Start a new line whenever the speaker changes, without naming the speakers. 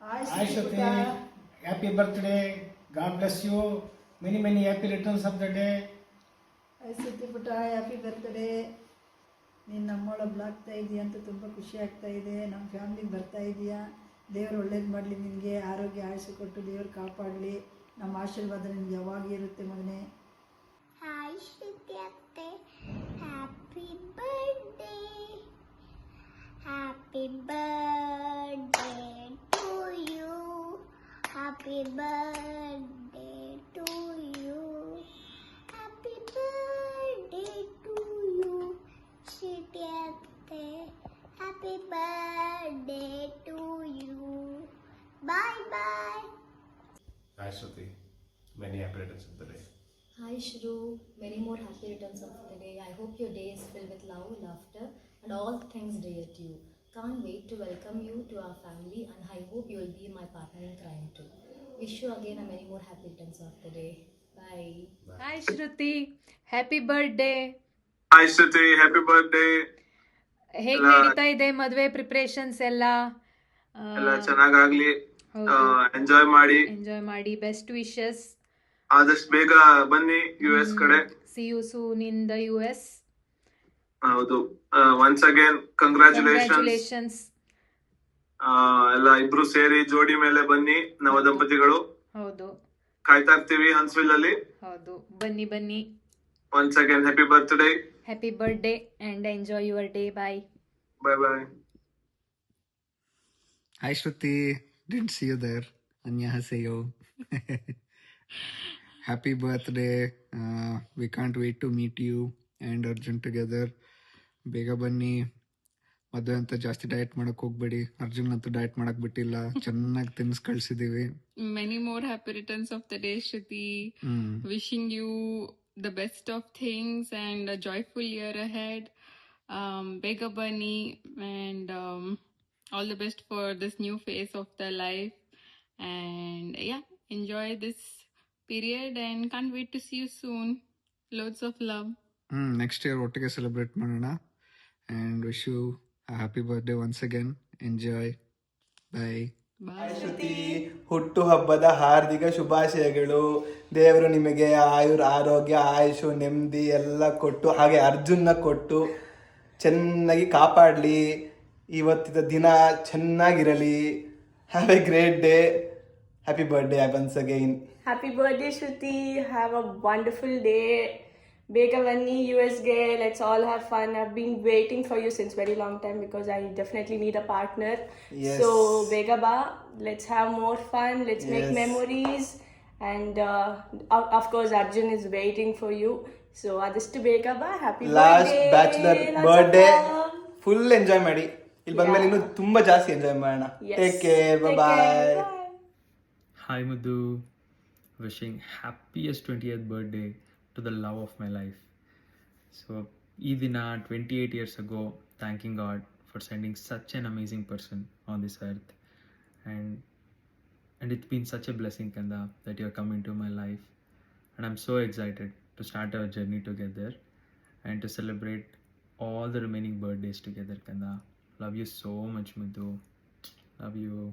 Hi Shruti, happy birthday. God bless you. Many happy returns of the day.
ಐಸಿತಿ ಪುಟ happy birthday. ನೀನು ನಮ್ಮೊಳಗ್ಲಾಗ್ತಾ ಇದೆಯಾ ಅಂತ ತುಂಬ ಖುಷಿ ಆಗ್ತಾ ಇದೆ. ನಮ್ಮ ಫ್ಯಾಮ್ಲಿಗೆ ಬರ್ತಾ ಇದೆಯಾ. ದೇವರು ಒಳ್ಳೇದು ಮಾಡಲಿ, ನಿನಗೆ ಆರೋಗ್ಯ ಆಯುಷು ಕೊಟ್ಟು ದೇವರು ಕಾಪಾಡಲಿ. ನಮ್ಮ ಆಶೀರ್ವಾದ ನಿನಗೆ ಯಾವಾಗ ಇರುತ್ತೆ ಮಗನೇ.
ಹಾಯ್ ಶ್ರುತಿ ಅತ್ತೆ, happy birthday. Happy birthday to you. Happy birthday to you. Happy birthday to you Shruti ಅತ್ತೆ. Happy birthday to you. Bye bye.
Hi Shruti, many happy returns of the day.
Hi Shru, many more happy returns of the day. I hope your day is filled with love, laughter, and all things dear to you. Can't wait to welcome you to our family, and I hope you will be my partner in crime too. Wish you again a many more happy returns of the day. Bye.
Hi Shruti, happy birthday.
Hi Shruti, happy birthday.
ಹೇಗ್
ಎಲ್ಲ-
ನಡೀತಾ ಇದೆ ಮದುವೆ ಪ್ರಿಪರೇಷನ್ಸ್ ಎಲ್ಲ?
ಎಲ್ಲ ಚೆನ್ನಾಗಾಗ್ಲಿ, enjoy ಮಾಡಿ.
ಎಂಜಾಯ್ ಮಾಡಿ, ಬೆಸ್ಟ್ ವಿಶಸ್.
ಆದಷ್ಟು ಬೇಗ ಬನ್ನಿ US ಕಡೆ.
See you soon in the US.
ಹೌದು, ಒನ್ಸ್ ಅಗೇನ್ ಕಂಗ್ರ್ಯಾಚುಲೇಷನ್ಸ್.
ಕಂಗ್ರ್ಯಾಚುಲೇಷನ್ಸ್.
ಎಲ್ಲ ಇಬ್ರು ಸೇರಿ ಜೋಡಿ ಮೇಲೆ ಬನ್ನಿ, ನವ ದಂಪತಿಗಳು.
ಹೌದು
ಕಾಯ್ತಾ ಇರ್ತೀವಿ ಹನ್ಸ್ವಿಲ್ ಅಲ್ಲಿ.
ಹೌದು, ಬನ್ನಿ ಬನ್ನಿ.
Once again happy birthday.
Happy birthday and enjoy your day. Bye.
Bye bye.
Hi Shruti, didn't see you there. Annyeonghaseyo. Happy birthday. We can't wait to meet you and Arjun together. ಬೇಗ ಬನ್ನಿ. ಮದುವೆ ಅಂತ ಜಾಸ್ತಿ diet ಮಾಡಕ್ ಹೋಗ್ಬೇಡಿ. ಅರ್ಜುನ್ ಅಂತೂ diet ಮಾಡಕ್ ಬಿಟ್ಟಿಲ್ಲ, ಚೆನ್ನಾಗಿ ತಿನ್ಸ್ ಕಳ್ಸಿದೀವಿ.
Many more happy returns of the day, Shruti. Wishing you the best of things and a joyful year ahead. Bega Bunny, and all the best for this new phase of their life. And yeah, enjoy this period and can't wait to see you soon. Loads of love.
Next year ಒಟ್ಟಿಗೆ celebrate ಮಾಡೋಣ. And wish you happy birthday once again. Enjoy. Bye.
Bye.
Shruti, ಹುಟ್ಟು ಹಬ್ಬದ ಹಾರ್ದಿಕ ಶುಭಾಶಯಗಳು. ದೇವರು ನಿಮಗೆ ಆಯುರ್ ಆರೋಗ್ಯ ಆಯುಷು ನೆಮ್ಮದಿ ಎಲ್ಲ ಕೊಟ್ಟು, ಹಾಗೆ ಅರ್ಜುನ್ನ ಕೊಟ್ಟು ಚೆನ್ನಾಗಿ ಕಾಪಾಡಲಿ. ಇವತ್ತಿನ ದಿನ ಚೆನ್ನಾಗಿರಲಿ. Have a great day. Happy birthday once again.
Happy birthday, Shruti. Have a wonderful day. Begavani, US gay. Let's all have fun. I've been waiting for you since very long time because I definitely need a partner.
Yes.
So, Begaba, let's have more fun. Let's make
Yes.
memories. And of course, Arjun is waiting for you. So, Adistu Begaba, happy
last
birthday.
Bachelor
Lots of
birthday
love.
Full enjoy ಮಾಡಿ. ಇಲ್ಲಿ ಬಂದ್ಮೇಲೆ ಇನ್ನೂ ತುಂಬಾ ಜಾಸ್ತಿ enjoy ಮಾಡೋಣ.
Yes.
Take care.
Take
bye.
care. Bye.
Hi Mudhu, wishing happiest 20th birthday to the love of my life. So, Idina 28 years ago, thanking God for sending such an amazing person on this earth, and it's been such a blessing, Kanda, that you have come into my life, and I'm so excited to start our journey together and to celebrate all the remaining birthdays together, Kanda. Love you so much, Mudhu. Love you.